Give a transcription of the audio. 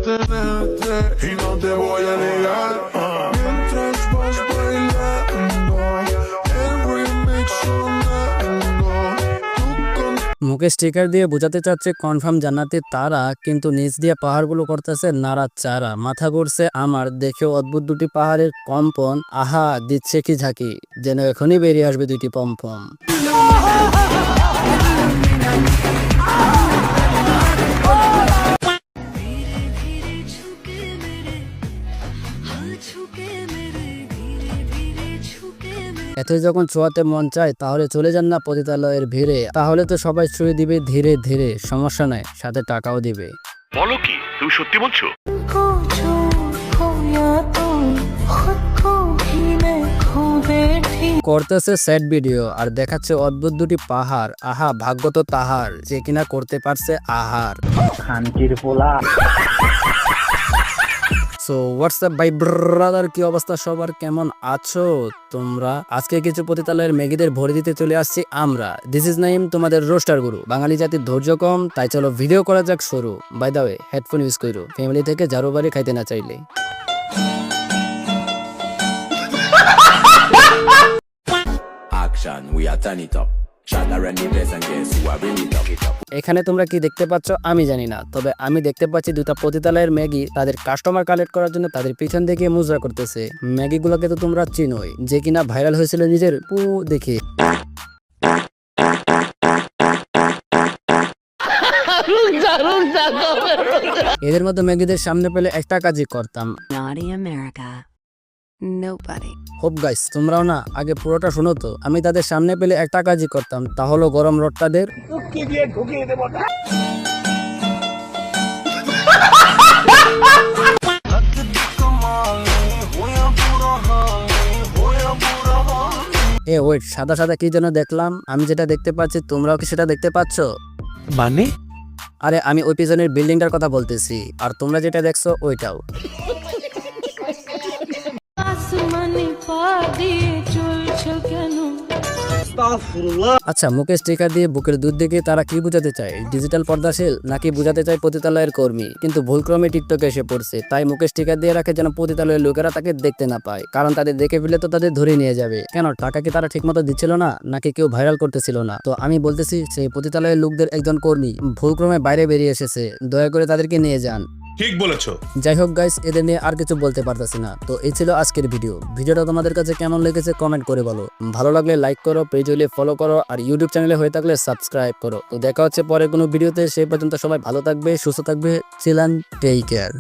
tenerte y no te voy a negar. Mientras vas bailando, el remix sonando. মুখে sticker দিয়ে বোঝাতে চাচ্ছে confirm জান্নাতি তারা, কিন্তু নিচ দিয়ে পাহাড়গুলো করতেছে নাড়াচাড়া। মাথা ঘুরছে আমার দেখেও অদ্ভুত দুটি পাহাড়ের কম্পন। আহা দিচ্ছে কি ঝাঁকি, যেন এখনই বেরিয়ে আসবে দুইটি পম্পম। এতই যখন ছোঁয়াতে মন চায় তাহলে চলে যান না পতিতালয়ের ভিড়ে, তাহলে তো সবাই ছুঁয়ে দিবে ধীরে ধীরে। সমস্যা নাই, সাথে টাকাও দিবে। বলো কি, তুমি সত্যি বলছো? করতেছে স্যাড ভিডিও আর দেখাচ্ছে অদ্ভুত দুটি পাহাড়। আহা ভাগ্য তো তাহার যে কিনা করতে পারছে আহার। শান্তির পোলা। সো হোয়াটসঅ্যাপ ভাই ব্রাদার, কি অবস্থা সবার, কেমন আছো তোমরা? আজকে কিছু পতিতালয়ের ম্যাগিদের ভরে দিতে চলে আসছি আমরা। দিস ইজ নাইম, তোমাদের রোস্টার গুরু। বাঙালি জাতির ধৈর্য কম, তাই চলো ভিডিও করা যাক শুরু। By the way, headphone use করো ফ্যামিলি থেকে ঝাড়ু বাড়ি খাইতে না চাইলে। Action, we are turn it up. Shada run the place and guess who are really top it up. এখানে তোমরা কি দেখতে পাচ্ছ আমি জানি না, তবে আমি দেখতে পাচ্ছি দুটা পতিতালয়ের ম্যাগি তাদের কাস্টমার কালেক্ট করার জন্য তাদের পিছন দিকে মুজরা করতেছে। ম্যাগি গুলোকে তো তোমরা চিনোই, যে কিনা ভাইরাল হয়েছিল নিজের পু দেখে। এদের মতো ম্যাগিদের সামনে পেলে একটা কাজই করতাম। Naughty America. Nobody. Hope guys তোমরাও না আগে পুরোটা শোনো তো। আমি তাদের সামনে পেলে একটা কাজই করতাম, তা হলো গরম রড তাদের এ ওয়েট, সাদা সাদা কি যেন দেখলাম। আমি যেটা দেখতে পাচ্ছি তোমরাও কি সেটা দেখতে পাচ্ছ? মানে আরে আমি ওই পিছনের বিল্ডিংটার কথা বলতেছি, আর তোমরা যেটা দেখছো ওইটাও। আচ্ছা, মুখে স্টিকার দিয়ে বুকের দুধ দেখে তারা কি বোঝাতে চায়? ডিজিটাল পর্দাশীল নাকি বোঝাতে চায় পতিতালয়ের কর্মী? কিন্তু ভুলক্রমে টিকটকে এসে পড়ছে, তাই মুখে স্টিকার দিয়ে রাখে যেন পতিতালয়ের লোকেরা তাকে দেখতে না পায়। কারণ তাদের দেখে ফেলে তো তাদের ধরে নিয়ে যাবে। কেন, টাকা কি তারা ঠিক মতো দিচ্ছিল না, নাকি কেউ ভাইরাল করতেছিল না? তো আমি বলতেছি সেই পতিতালয়ের লোকদের একজন কর্মী ভুলক্রমে বাইরে বেরিয়ে এসেছে, দয়া করে তাদেরকে নিয়ে যান। ঠিক বলেছো। যাই হোক গাইস, এদের নিয়ে আর কিছু বলতে পারতেছি না। তো এই ছিল আজকের ভিডিওটা তোমাদের কাছে কেমন লেগেছে কমেন্ট করে বলো। ভালো লাগলে লাইক করো, পেজ হলে ফলো করো, আর ইউটিউব চ্যানেলে হয়ে থাকলে সাবস্ক্রাইব করো। তো দেখা হচ্ছে পরে কোনো ভিডিওতে, সেই পর্যন্ত সবাই ভালো থাকবে, সুস্থ থাকবে, চিলান, টেক কেয়ার।